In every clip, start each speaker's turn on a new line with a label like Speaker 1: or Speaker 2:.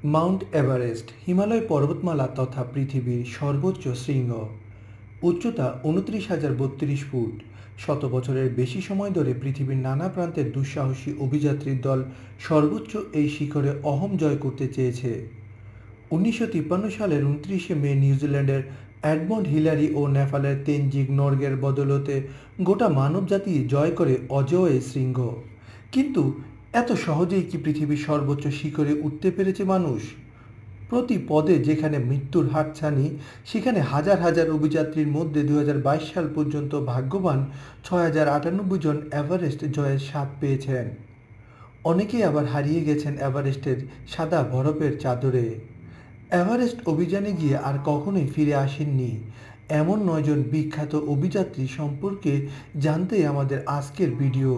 Speaker 1: Mount Everest Himalaya পর্বতমালা তথা পৃথিবীর সর্বোচ্চ শৃঙ্গ। উচ্চতা ২৯,০৩২ ফুট। শত বছরের বেশি সময় ধরে পৃথিবীর নানা প্রান্তের দুঃসাহসী অভিযাত্রীর দল সর্বোচ্চ এই শিখরে অহম জয় করতে চেয়েছে। ১৯৫৩ সালের ২৯শে মে নিউজিল্যান্ডের এডমন্ড হিলারি ও নেপালের তেনজিং নরগের বদৌলতে গোটা মানবজাতি জয় করে অজেয় এই শৃঙ্গ। কিন্তু এত সহজেই কি পৃথিবীর সর্বোচ্চ শিখরে উঠতে পেরেছে মানুষ? প্রতি পদে যেখানে মৃত্যুর হাতছানি, সেখানে হাজার হাজার অভিযাত্রীর মধ্যে ২০২২ সাল পর্যন্ত ভাগ্যবান ৬,০৯৮ জন এভারেস্ট জয়ের স্বাদ পেয়েছেন। অনেকেই আবার হারিয়ে গেছেন এভারেস্টের সাদা বরফের চাদরে। এভারেস্ট অভিযানে গিয়ে আর কখনোই ফিরে আসেননি এমন ৯ জন বিখ্যাত অভিযাত্রী সম্পর্কে জানতেই আমাদের আজকের ভিডিও।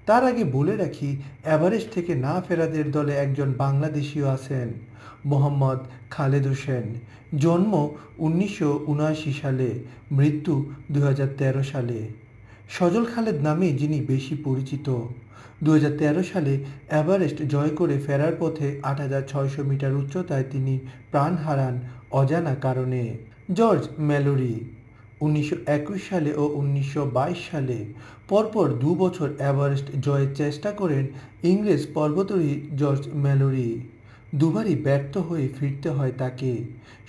Speaker 1: তার আগে বলে রাখি, এভারেস্ট থেকে না ফেরাদের দলে একজন বাংলাদেশিও আছেন, মোহাম্মদ খালেদ হোসেন। জন্ম ১৯৭৯ সালে, মৃত্যু ২০১৩ সালে। সজল খালেদ নামেই যিনি বেশি পরিচিত। ২০১৩ সালে এভারেস্ট জয় করে ফেরার পথে ৮,৬০০ মিটার উচ্চতায় তিনি প্রাণ হারান অজানা কারণে। জর্জ ম্যালোরি ১৯২১ সালে ও ১৯২২ সালে পরপর ২ বছর এভারেস্ট জয়ের চেষ্টা করেন ইংরেজ পর্বতারোহী জর্জ ম্যালোরি। দুবারই ব্যর্থ হয়ে ফিরতে হয় তাকে।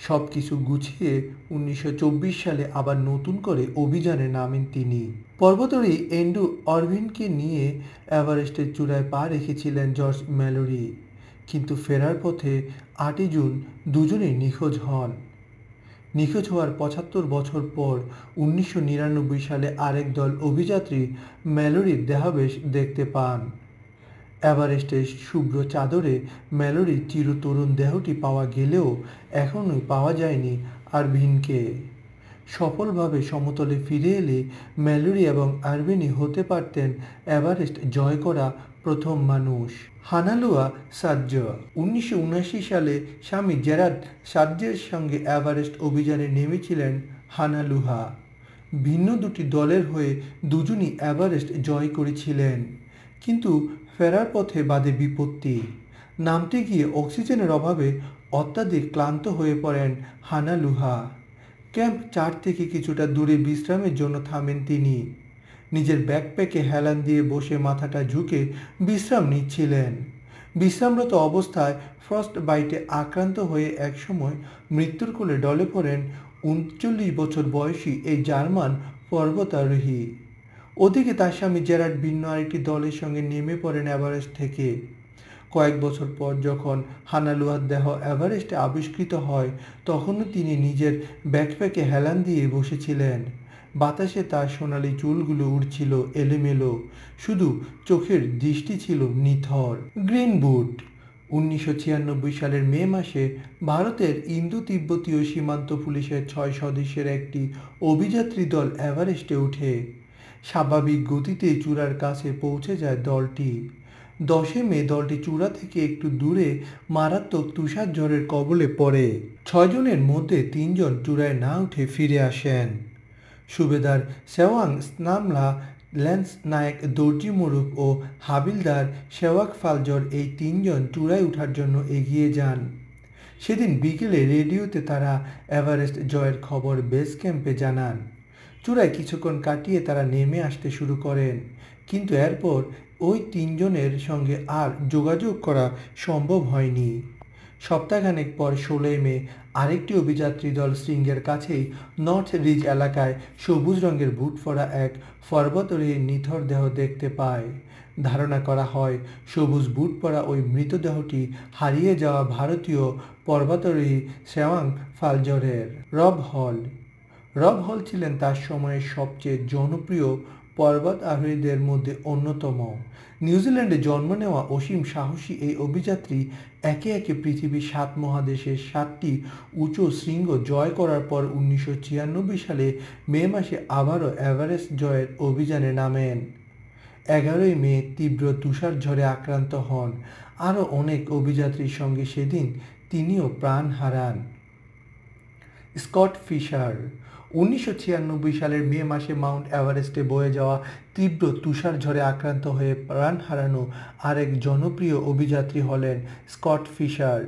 Speaker 1: সব কিছু গুছিয়ে ১৯২৪ সালে আবার নতুন করে অভিযানে নামেন তিনি। পর্বতারোহী অ্যান্ড্রু অরভিনকে নিয়ে এভারেস্টের চূড়ায় পা রেখেছিলেন জর্জ ম্যালোরি, কিন্তু ফেরার পথে ৮ই জুন দুজনেই নিখোঁজ হন। নিখোঁজ হওয়ার ৭৫ বছর পর ১৯৯৯ সালে আরেক দল অভিযাত্রী ম্যালোরির দেহাবশেষ দেখতে পান। এভারেস্টের শুভ্র চাদরে ম্যালোরির চিরতরুণ দেহটি পাওয়া গেলেও এখনও পাওয়া যায়নি আরভিনকে। সফলভাবে সমতলে ফিরে এলে ম্যালোরি এবং আরভিনই হতে পারতেন এভারেস্ট জয় করা প্রথম মানুষ। হানালুয়া সার্য ১৯৭৯ সালে স্বামী জেরার্ড সার্জের সঙ্গে এভারেস্ট অভিযানে নেমেছিলেন হানালুহা। ভিন্ন দুটি দলের হয়ে দুজনই এভারেস্ট জয় করেছিলেন, কিন্তু ফেরার পথে বাধে বিপত্তি। নামতে গিয়ে অক্সিজেনের অভাবে অত্যাধিক ক্লান্ত হয়ে পড়েন হানালুহা। ক্যাম্প ৪ থেকে কিছুটা দূরে বিশ্রামের জন্য থামেন তিনি। নিজের ব্যাকপ্যাকে হেলান দিয়ে বসে মাথাটা ঝুঁকে বিশ্রাম নিচ্ছিলেন। বিশ্রামরত অবস্থায় ফ্রস্ট বাইটে আক্রান্ত হয়ে একসময় মৃত্যুর কোলে ঢলে পড়েন ৩৯ বছর বয়সী এই জার্মান পর্বতারোহী। ওদিকে তার স্বামী জেরার্ড ভিন্ন আরেকটি দলের সঙ্গে নেমে পড়েন এভারেস্ট থেকে। কয়েক বছর পর যখন হানালুয়ার দেহ এভারেস্টে আবিষ্কৃত হয়, তখনও তিনি নিজের ব্যাকপ্যাকে হেলান দিয়ে বসেছিলেন। বাতাসে তার সোনালি চুলগুলো উড়ছিল এলোমেলো, শুধু চোখের দৃষ্টি ছিল নিথর। গ্রিন বুট ১৯৯৬ সালের মে মাসে ভারতের ইন্দো তিব্বতীয় সীমান্ত পুলিশের ৬ সদস্যের একটি অভিযাত্রী দল এভারেস্টে ওঠে। স্বাভাবিক গতিতে চূড়ার কাছে পৌঁছে যায় দলটি। ১০ মে দলটি চূড়া থেকে একটু দূরে মারাত্মক তুষার ঝড়ের কবলে পড়ে। ৬ জনের মধ্যে ৩ জন চূড়ায় না উঠে ফিরে আসেন। সুবেদার সেওয়াং স্নামলা, ল্যান্স নায়েক দর্জি মুরুক ও হাবিলদার সেওয়াক ফালজর এই ৩ জন চূড়ায় ওঠার জন্য এগিয়ে যান। সেদিন বিকেলে রেডিওতে তারা এভারেস্ট জয়ের খবর বেস ক্যাম্পে জানান। চূড়ায় কিছুক্ষণ কাটিয়ে তারা নেমে আসতে শুরু করেন, কিন্তু এরপর ওই ৩ জনের সঙ্গে আর যোগাযোগ করা সম্ভব হয়নি। সপ্তাহখানেক পর ১৬ মে আরেকটি অভিযাত্রী দল শৃঙ্গের কাছেই নর্থ রিজ এলাকায় সবুজ রঙের বুট পরা এক পর্বতারোহীর নিথর দেহ দেখতে পায়। ধারণা করা হয় সবুজ বুট পরা ওই মৃতদেহটি হারিয়ে যাওয়া ভারতীয় পর্বতারোহী সেওয়াং ফালজরের। রব হল ছিলেন তার সময়ের সবচেয়ে জনপ্রিয় পর্বত আরোহীদের মধ্যে অন্যতম। নিউজিল্যান্ডে জন্ম নেওয়া অসীম সাহসী এই অভিযাত্রী একে একে পৃথিবীর ৭ মহাদেশের ৭টি উঁচু শৃঙ্গ জয় করার পর ১৯৯৬ সালে মে মাসে আবারও এভারেস্ট জয়ের অভিযানে নামেন। ১১ই মে তীব্র তুষার ঝড়ে আক্রান্ত হন। আরও অনেক অভিযাত্রীর সঙ্গে সেদিন তিনিও প্রাণ হারান। স্কট ফিশার 1996 সালের মে মাসে মাউন্ট এভারেস্টে বয়ে যাওয়া তীব্র তুষারঝড়ে আক্রান্ত হয়ে প্রাণ হারানো আরেক জনপ্রিয় অভিযাত্রী হলেন স্কট ফিশার।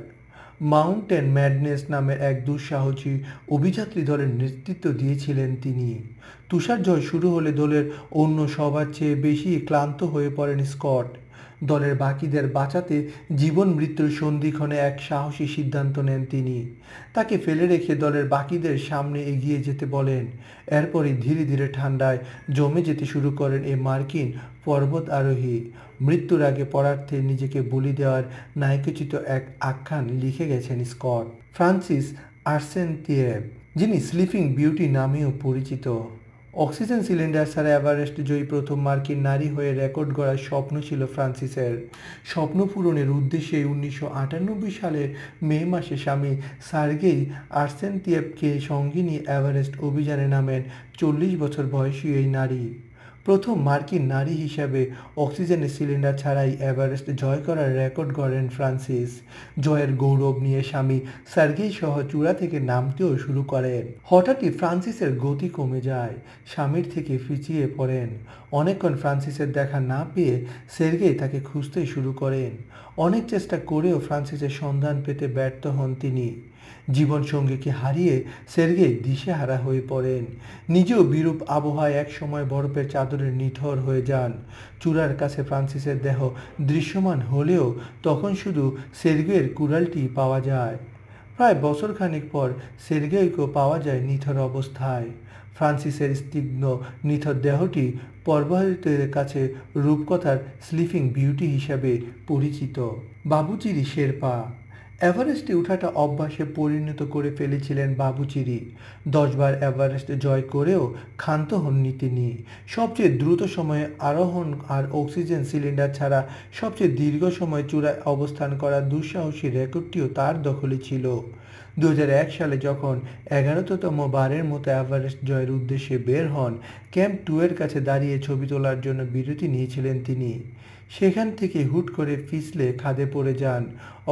Speaker 1: মাউন্টেন ম্যাডনেস নামের এক দুঃসাহসী অভিযাত্রী দলের নেতৃত্ব দিয়েছিলেন তিনি। তুষারঝড় শুরু হলে দলের অন্য সবার চেয়ে বেশি ক্লান্ত হয়ে পড়েন স্কট। দলের বাকিদের বাঁচাতে জীবন মৃত্যুর সন্ধিক্ষণে এক সাহসী সিদ্ধান্ত নেন তিনি। তাকে ফেলে রেখে দলের বাকিদের সামনে এগিয়ে যেতে বলেন। এরপরই ধীরে ধীরে ঠান্ডায় জমে যেতে শুরু করেন এই মার্কিন পর্বত আরোহী। মৃত্যুর আগে পরার্থে নিজেকে বলি দেওয়ার নায়কোচিত এক আখ্যান লিখে গেছেন স্কট। ফ্রান্সিস আর্সেন্তিয়েভ, যিনি স্লিপিং বিউটি নামেও পরিচিত। অক্সিজেন সিলিন্ডার ছাড়া এভারেস্ট জয়ী প্রথম মার্কিন নারী হয়ে রেকর্ড গড়ার স্বপ্ন ছিল ফ্রান্সিসের। স্বপ্ন পূরণের উদ্দেশ্যে 1998 সালের মে মাসে স্বামী সার্গেই আর্সেন্তিয়েভকে সঙ্গে নিয়ে এভারেস্ট অভিযানে নামেন 40 বছর বয়সী এই নারী। প্রথম মার্কিন নারী হিসাবে অক্সিজেনের সিলিন্ডার ছাড়াই এভারেস্ট জয় করার রেকর্ড গড়েন ফ্রান্সিস। জয়ের গৌরব নিয়ে স্বামী সার্গেই সহ চূড়া থেকে নামতেও শুরু করেন। হঠাৎই ফ্রান্সিসের গতি কমে যায়, স্বামীর থেকে পিছিয়ে পড়েন। অনেকক্ষণ ফ্রান্সিসের দেখা না পেয়ে সের্গেই তাকে খুঁজতে শুরু করেন। অনেক চেষ্টা করেও ফ্রান্সিসের সন্ধান পেতে ব্যর্থ হন তিনি। জীবনসঙ্গীকে হারিয়ে সের্গেই দিশেহারা হয়ে পড়েন। নিজেও বিরূপ আবহাওয়ায় একসময় বরফের চাদরে নিথর হয়ে যান। চূড়ার কাছে ফ্রান্সিসের দেহ দৃশ্যমান হলেও তখন শুধু সের্গেইয়ের কুড়ালটি পাওয়া যায়। প্রায় বছরখানেক পর সের্গেইকেও পাওয়া যায় নিথর অবস্থায়। ফ্রান্সিসের স্নিগ্ধ নিথর দেহটি পর্বতারোহীদের কাছে রূপকথার স্লিপিং বিউটি হিসাবে পরিচিত। বাবুচিরি শেরপা এভারেস্টে ওঠাটা অভ্যাসে পরিণত করে ফেলেছিলেন বাবুচিরি। 10 বার এভারেস্ট জয় করেও ক্ষান্ত হননি তিনি। সবচেয়ে দ্রুত সময়ে আরোহণ আর অক্সিজেন সিলিন্ডার ছাড়া সবচেয়ে দীর্ঘ সময় চূড়ায় অবস্থান করার দুঃসাহসী রেকর্ডটিও তার দখলে ছিল। 2001 সালে যখন 11তম বারের মতো এভারেস্ট জয়ের উদ্দেশ্যে বের হন, ক্যাম্প 2 এর কাছে দাঁড়িয়ে ছবি তোলার জন্য বিরতি নিয়েছিলেন তিনি। সেখান থেকে হুট করে পিছলে খাদে পড়ে যান।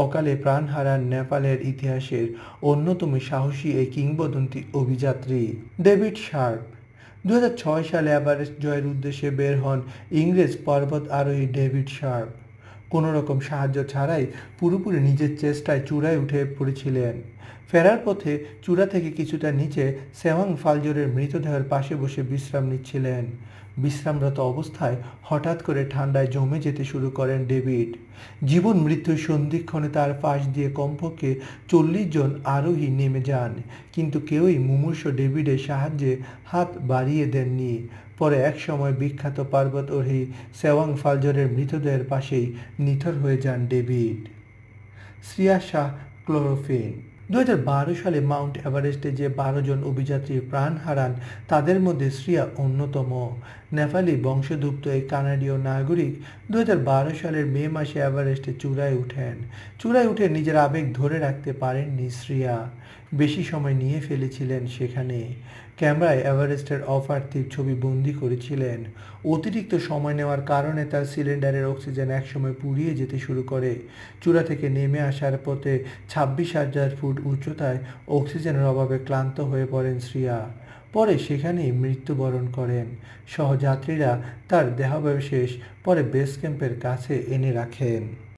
Speaker 1: অকালে প্রাণ হারান নেপালের ইতিহাসের অন্যতম সাহসী এই কিংবদন্তি অভিযাত্রী ডেভিড শার্প। 2006 সালে এভারেস্ট জয়ের উদ্দেশ্যে বের হন ইংরেজ পর্বত আরোহী ডেভিড শার্প। কোনো রকম সাহায্য ছাড়াই পুরোপুরি নিজের চেষ্টায় চূড়ায় উঠে পড়েছিলেন। ফেরার পথে চূড়া থেকে কিছুটা নিচে সেওয়াং ফালজোরের মৃতদেহের পাশে বসে বিশ্রাম নিচ্ছিলেন। বিশ্রামরত অবস্থায় হঠাৎ করে ঠান্ডায় জমে যেতে শুরু করেন ডেভিড। জীবন মৃত্যুর সন্ধিক্ষণে তার পাশ দিয়ে কমপক্ষে 40 জন আরোহী নেমে যান, কিন্তু কেউই মুমূর্ষু ডেভিডের সাহায্যে হাত বাড়িয়ে দেননি। পরে একসময় বিখ্যাত পর্বতারোহী সেওয়াং ফালজোরের মৃতদেহের পাশেই নিথর হয়ে যান ডেভিড। শ্রিয়া শাহ ক্লোরোফিন 2012 সালে মাউন্ট এভারেস্টে যে 12 জন অভিযাত্রী প্রাণ হারান তাদের মধ্যে শ্রিয়া অন্যতম। নেপালি বংশোদ্ভূত এই কানাডীয় নাগরিক 2012 সালের মে মাসে এভারেস্টে চূড়ায় উঠেন। চূড়ায় উঠে নিজের আবেগ ধরে রাখতে পারেননি শ্রিয়া। বেশি সময় নিয়ে ফেলেছিলেন সেখানে। ক্যামেরায় এভারেস্টের অপার্থিব ছবি বন্দি করেছিলেন। অতিরিক্ত সময় নেওয়ার কারণে তার সিলিন্ডারের অক্সিজেন একসময় ফুরিয়ে যেতে শুরু করে। চূড়া থেকে নেমে আসার পথে 26,000 ফুট উচ্চতায় অক্সিজেনের অভাবে ক্লান্ত হয়ে পড়েন শ্রিয়া। পরে সেখানেই মৃত্যুবরণ করেন। সহযাত্রীরা তার দেহাবশেষ পরে বেস ক্যাম্পের কাছে এনে রাখেন।